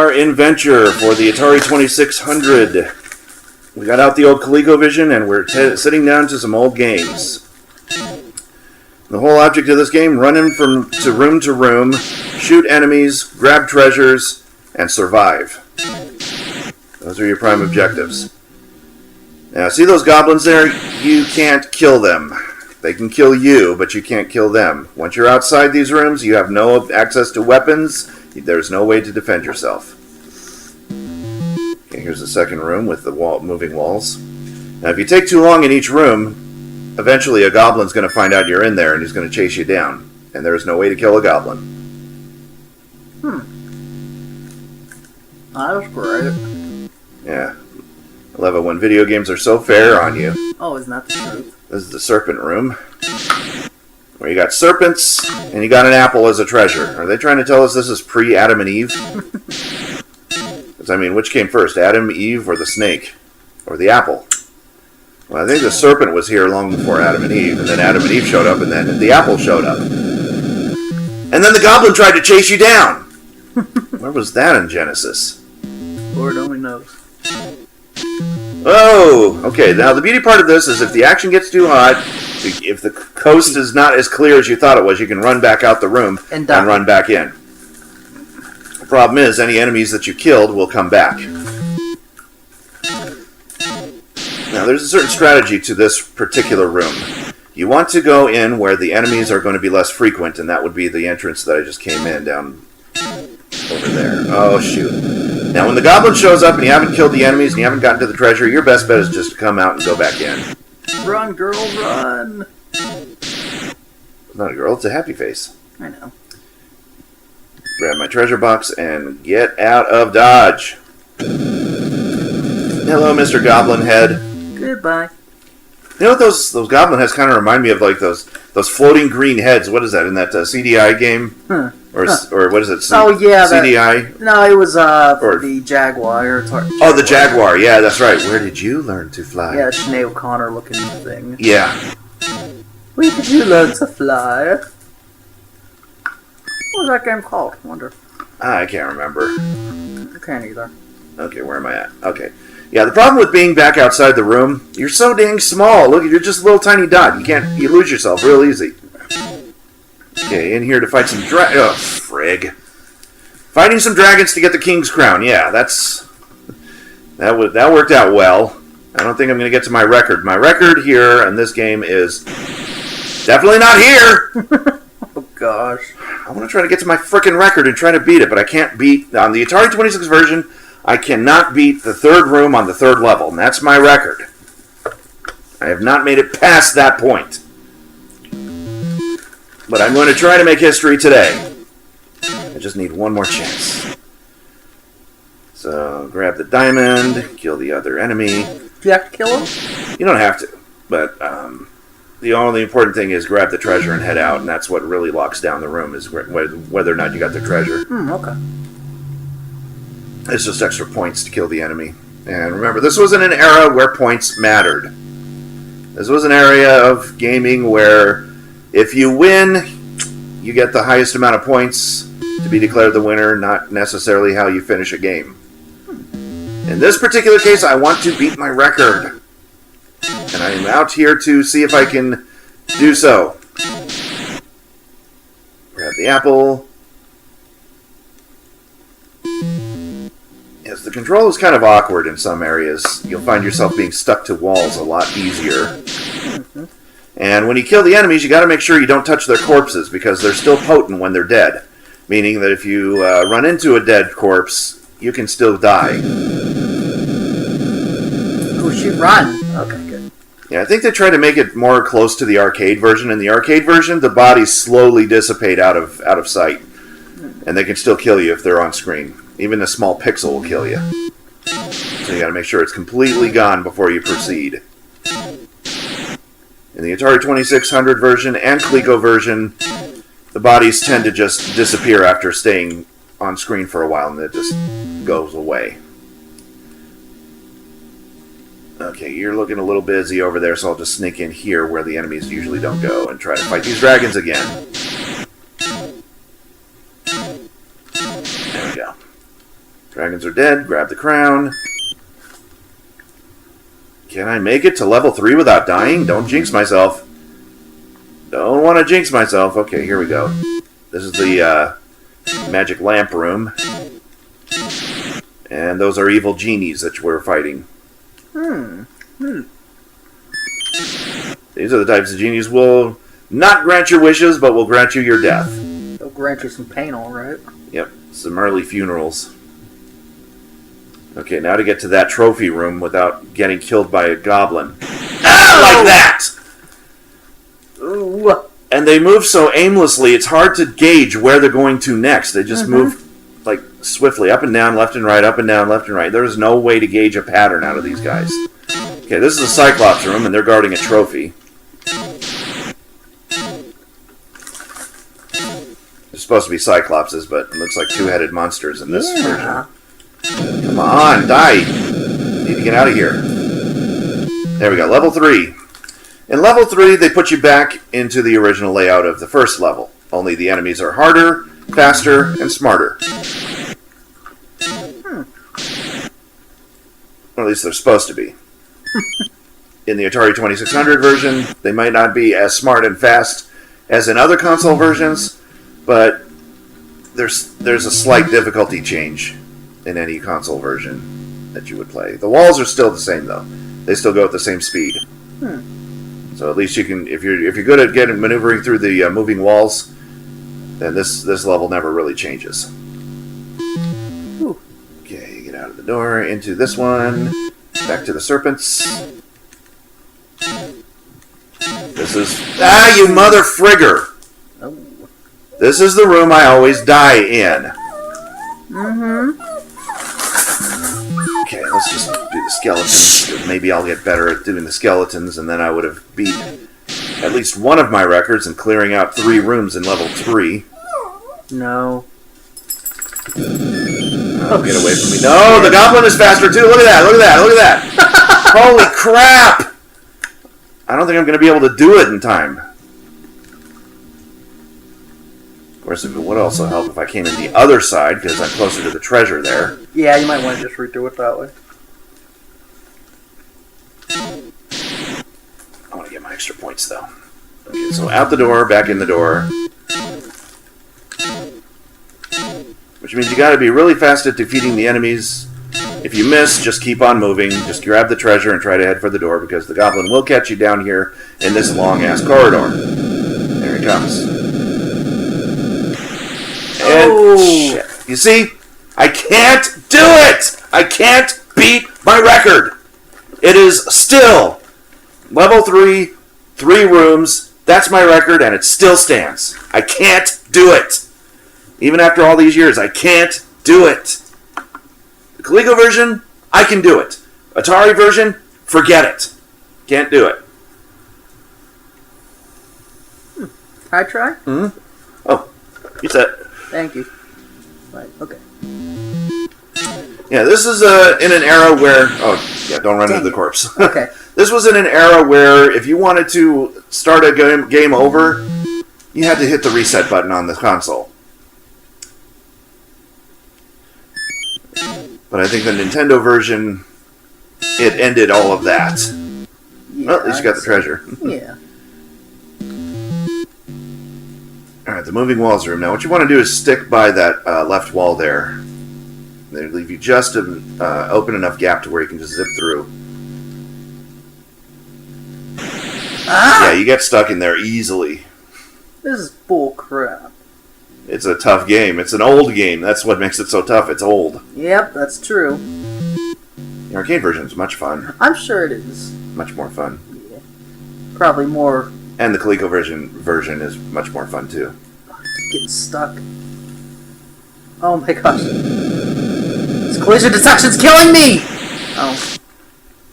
our adventure for the Atari 2600. We got out the old Coleco Vision and we're sitting down to some old games. The whole object of this game, running from room to room, shoot enemies, grab treasures, and survive. Those are your prime objectives. Now, see those goblins there? You can't kill them. They can kill you, but you can't kill them. Once you're outside these rooms, you have no access to weapons. There's no way to defend yourself. Okay, here's the second room with the moving walls. Now, if you take too long in each room, eventually a goblin's going to find out you're in there and he's going to chase you down. And there's no way to kill a goblin. That's great. Yeah. I love it when video games are so fair on you. Oh, isn't that the truth? This is the serpent room, where you got serpents, and you got an apple as a treasure. Are they trying to tell us this is pre-Adam and Eve? Because, I mean, which came first, Adam, Eve, or the snake? Or the apple? Well, I think the serpent was here long before Adam and Eve, and then Adam and Eve showed up, and then the apple showed up. And then the goblin tried to chase you down! Where was that in Genesis? Lord only knows. Oh, okay. Now, the beauty part of this is if the action gets too hot, if the coast is not as clear as you thought it was, you can run back out the room and run back in. The problem is, any enemies that you killed will come back. Now, there's a certain strategy to this particular room. You want to go in where the enemies are going to be less frequent, and that would be the entrance that I just came in, down over there. Oh, shoot. Now, when the goblin shows up and you haven't killed the enemies and you haven't gotten to the treasure, your best bet is just to come out and go back in. Run, girl, run! It's not a girl, it's a happy face. I know. Grab my treasure box and get out of Dodge. Hello, Mr. Goblin Head. Goodbye. You know what those goblin heads kind of remind me of, like those floating green heads. What is that, in that CDI game? Or what is it? CDI? No, it was the Jaguar. Oh, the Jaguar. Yeah, that's right. Where did you learn to fly? Yeah, Sinead O'Connor looking thing. Yeah. Where did you learn to fly? What was that game called? I wonder. I can't remember. I can't either. Okay, where am I at? Okay. Yeah, the problem with being back outside the room, you're so dang small. Look, you're just a little tiny dot. You lose yourself real easy. Okay, in here to fight some oh, frig. Fighting some dragons to get the king's crown. Yeah, that worked out well. I don't think I'm going to get to my record. My record here in this game is definitely not here. Oh, gosh. I want to try to get to my frickin' record and try to beat it, but I can't beat... On the Atari 26 version, I cannot beat the third room on the third level, and that's my record. I have not made it past that point. But I'm going to try to make history today. I just need one more chance. So, grab the diamond, kill the other enemy. Do you have to kill him? You don't have to, but the only important thing is grab the treasure and head out, and that's what really locks down the room, is whether or not you got the treasure. Okay. It's just extra points to kill the enemy. And remember, this was in an era where points mattered. This was an area of gaming where if you win, you get the highest amount of points to be declared the winner, not necessarily how you finish a game. In this particular case, I want to beat my record. And I am out here to see if I can do so. Grab the apple. Yes, the control is kind of awkward in some areas. You'll find yourself being stuck to walls a lot easier. And when you kill the enemies, you got to make sure you don't touch their corpses, because they're still potent when they're dead. Meaning that if you run into a dead corpse, you can still die. Oh, she run. Okay, good. Yeah, I think they try to make it more close to the arcade version. In the arcade version, the bodies slowly dissipate out of sight. And they can still kill you if they're on screen. Even a small pixel will kill you. So you got to make sure it's completely gone before you proceed. In the Atari 2600 version and Coleco version, the bodies tend to just disappear after staying on screen for a while, and it just goes away. Okay, you're looking a little busy over there, so I'll just sneak in here where the enemies usually don't go and try to fight these dragons again. There we go. Dragons are dead. Grab the crown. Can I make it to level 3 without dying? Don't jinx myself. Don't want to jinx myself. Okay, here we go. This is the magic lamp room. And those are evil genies that we're fighting. These are the types of genies will not grant your wishes, but will grant you your death. They'll grant you some pain, alright. Yep, some early funerals. Okay, now to get to that trophy room without getting killed by a goblin. Ah, like that! Ooh. And they move so aimlessly, it's hard to gauge where they're going to next. They just move like swiftly, up and down, left and right, up and down, left and right. There's no way to gauge a pattern out of these guys. Okay, this is a Cyclops room, and they're guarding a trophy. They're supposed to be Cyclopses, but it looks like two-headed monsters in this version. Come on, die! Need to get out of here. There we go, level 3. In level 3, they put you back into the original layout of the first level. Only the enemies are harder, faster, and smarter. Or at least they're supposed to be. In the Atari 2600 version, they might not be as smart and fast as in other console versions, but there's a slight difficulty change in any console version that you would play. The walls are still the same, though. They still go at the same speed. So at least you can, if you're good at maneuvering through the moving walls, then this level never really changes. Okay, you get out of the door, into this one, back to the serpents. This is... Ah, you mother frigger! This is the room I always die in. Okay, let's just do the skeletons. Maybe I'll get better at doing the skeletons, and then I would have beat at least one of my records in clearing out 3 rooms in level 3. No. Oh, get away from me. No, the goblin is faster too. Look at that, look at that, look at that. Holy crap! I don't think I'm going to be able to do it in time. Of course, it would also help if I came in the other side, because I'm closer to the treasure there. Yeah, you might want to just redo it that way. I want to get my extra points, though. Okay, so out the door, back in the door. Which means you got to be really fast at defeating the enemies. If you miss, just keep on moving. Just grab the treasure and try to head for the door, because the goblin will catch you down here in this long-ass corridor. There he comes. And shit. You see? I can't do it! I can't beat my record! It is still level 3, 3 rooms. That's my record, and it still stands. I can't do it! Even after all these years, I can't do it. The Coleco version, I can do it. Atari version, forget it. Can't do it. I try? Oh, you said. Thank you. Right, okay. Yeah, this is in an era where... Oh, yeah, don't run into the corpse. Okay. This was in an era where if you wanted to start a game over, you had to hit the reset button on the console. But I think the Nintendo version, it ended all of that. Yeah, Well, at least you got the treasure. Yeah. Alright, the moving walls room. Now, what you want to do is stick by that left wall there. They leave you just an open enough gap to where you can just zip through. Ah! Yeah, you get stuck in there easily. This is bull crap. It's a tough game. It's an old game. That's what makes it so tough. It's old. Yep, that's true. The arcade version is much fun. I'm sure it is. Much more fun. Yeah. Probably more... And the Coleco version is much more fun, too. Getting stuck. Oh my gosh. This collision detection's killing me! Oh.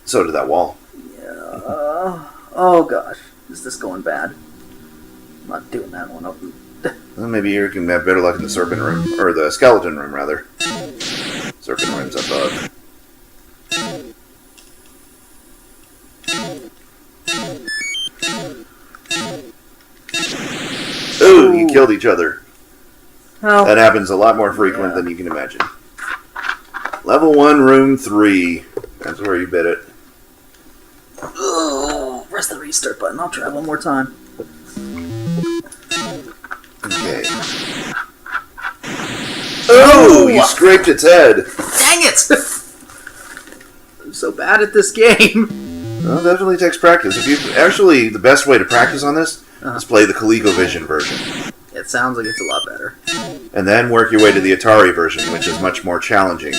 So did that wall. Yeah. Oh gosh. Is this going bad? I'm not doing that one. Well, maybe you can have better luck in the serpent room. Or the skeleton room, rather. Serpent room's above. Ooh, you killed each other. Oh. That happens a lot more frequent than you can imagine. Level 1, room 3. That's where you bid it. Oh, press the restart button. I'll try one more time. Okay. Oh, you scraped its head. Dang it! I'm so bad at this game. Well, it definitely takes practice. If you actually, the best way to practice on this is play the Coleco Vision version. It sounds like it's a lot better. And then work your way to the Atari version, which is much more challenging.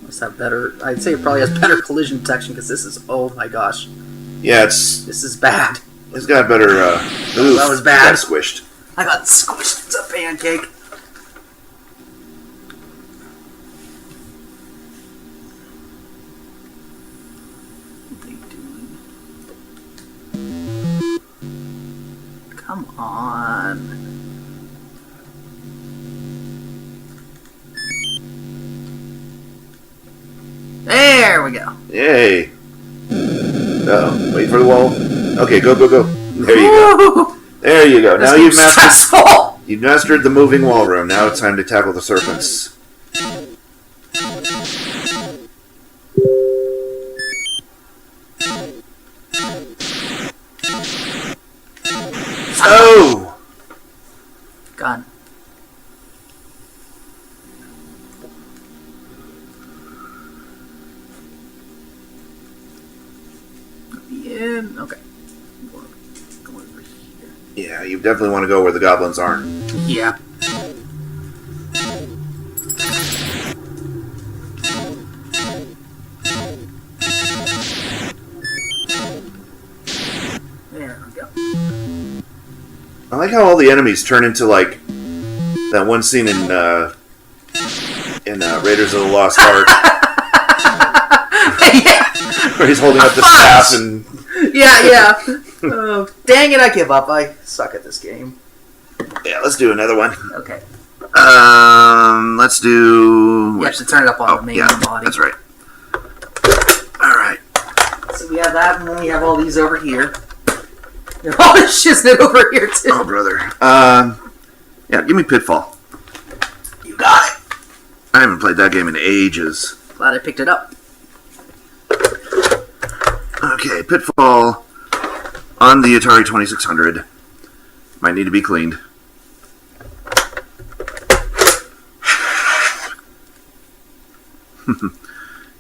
Must have better. I'd say it probably has better collision detection because this is. Oh my gosh. Yeah, This is bad. it's got better. Oof, that was bad. Got squished. I got squished. It's a pancake. What are they doing? Come on. There we go. Yay. Uh-oh. Wait for the wall. Okay, go, go, go. There you go. Woo! There you go. This Now game's stressful. you've mastered the moving wall room. Now it's time to tackle the serpents. Oh! Gun. In. Okay. Go over here. Yeah, you definitely want to go where the goblins aren't. Yeah. There we go. I like how all the enemies turn into, like, that one scene in Raiders of the Lost Ark. Yeah. Where he's holding up the staff and... Yeah. Oh, dang it, I give up. I suck at this game. Yeah, let's do another one. Okay. Let's do... You have to turn it up on the main body. That's right. Alright. So we have that, and then we have all these over here. They're all shiznit over here, too. Oh, brother. Yeah, give me Pitfall. You got it. I haven't played that game in ages. Glad I picked it up. Okay, Pitfall on the Atari 2600. Might need to be cleaned.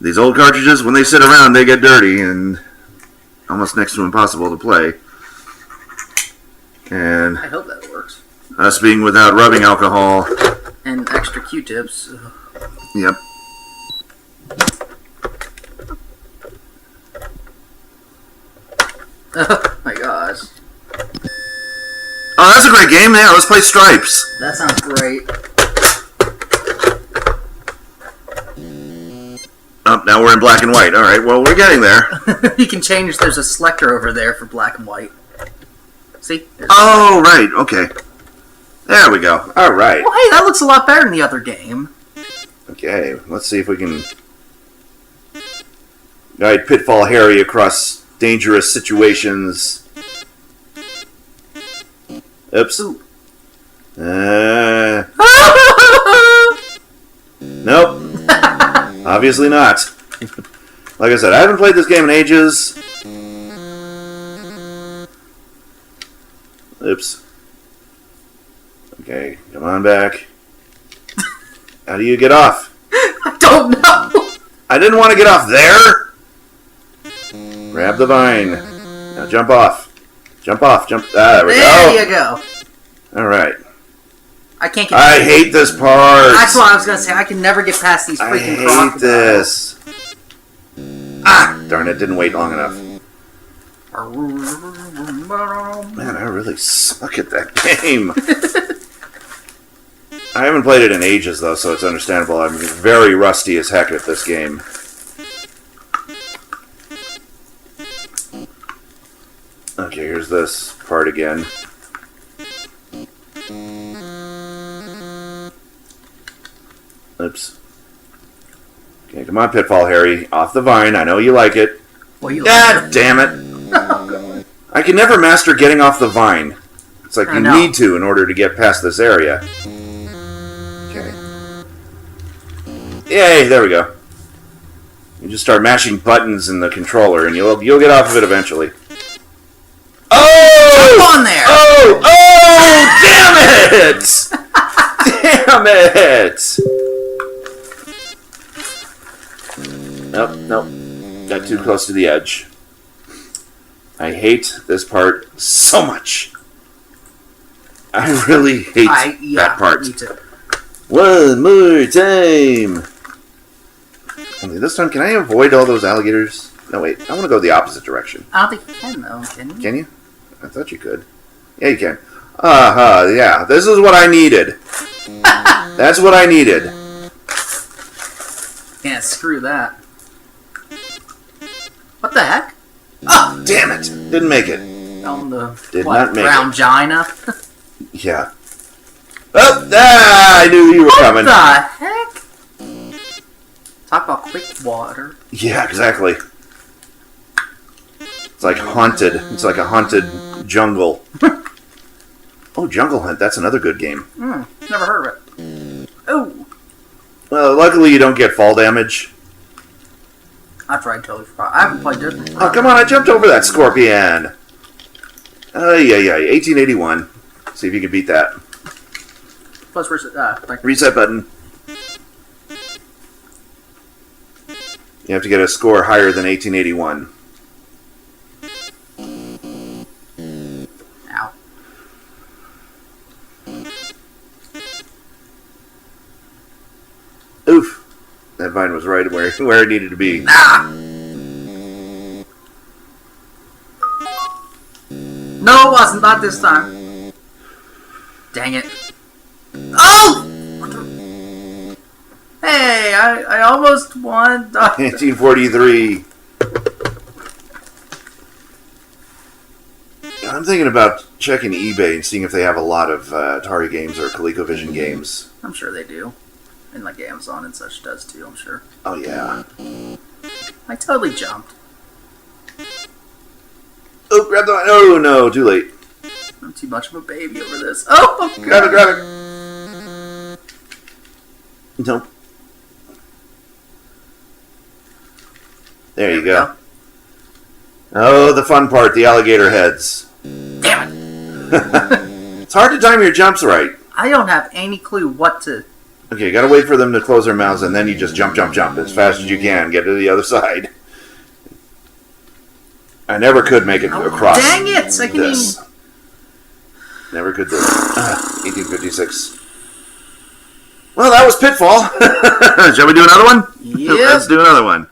These old cartridges, when they sit around, they get dirty and almost next to impossible to play. And I hope that works. us being without rubbing alcohol. And extra Q-tips. Yep. Oh my gosh. Oh, that's a great game. Yeah, let's play Stripes. That sounds great. Oh, now we're in black and white. All right, well, we're getting there. You can change. There's a selector over there for black and white. See? Oh, right. Okay. There we go. All right. Well, hey, that looks a lot better than the other game. Okay, let's see if we can guide Pitfall Harry across dangerous situations. Oops. Nope. Obviously not. Like I said, I haven't played this game in ages. Oops. Okay, come on back. How do you get off? I don't know. I didn't want to get off there. Grab the vine. Now jump off. Jump off. Jump. Ah, there we go. There you go. All right. I can't get. I hate this part. That's what I was gonna say. I can never get past these freaking crocodiles. I hate this. Ah, darn it! Didn't wait long enough. Man, I really suck at that game. I haven't played it in ages, though, so it's understandable. I'm very rusty as heck at this game. Okay, here's this part again. Oops. Okay, come on, Pitfall Harry. Off the vine. I know you like it. Well, you God damn it. I can never master getting off the vine. It's like you need to in order to get past this area. Yay, there we go. You just start mashing buttons in the controller, and you'll get off of it eventually. Oh! Jump on there! Oh! Oh! Damn it! Damn it! Nope. Got too close to the edge. I hate this part so much. I really hate that part. Me too. One more time. Only this time, can I avoid all those alligators? No, wait. I want to go the opposite direction. I don't think you can, though. Can you? Can you? I thought you could. Yeah, you can. Yeah. This is what I needed. That's what I needed. Can't screw that. What the heck? Oh, damn it. Didn't make it. On the not make brown it. gina? Yeah. Oh, I knew you were coming. What the heck? Talk about quick water. Yeah, exactly. It's like haunted. It's like a haunted jungle. Oh, Jungle Hunt. That's another good game. Never heard of it. Oh. Well, luckily you don't get fall damage. I totally forgot. I haven't played this. Oh, come on. I jumped over that scorpion. Yeah. 1881. See if you can beat that. Plus, Reset button. You have to get a score higher than 1881. Ow. Oof. That vine was right where it needed to be. Ah! No, it wasn't. Not this time. Dang it. Oh! Hey, I almost won. 1943. I'm thinking about checking eBay and seeing if they have a lot of Atari games or Coleco Vision games. I'm sure they do. And like Amazon and such does too, I'm sure. Oh, yeah. I totally jumped. Oh, grab the... Oh, no, too late. I'm too much of a baby over this. Oh, God. Grab it. Nope. There you go. Oh, the fun part, the alligator heads. Damn it. It's hard to time your jumps right. I don't have any clue what to... Okay, you gotta wait for them to close their mouths, and then you just jump as fast as you can. Get to the other side. I never could make it across. Dang it! This. Never could do it. 1856. Well, that was Pitfall. Shall we do another one? Yep. Let's do another one.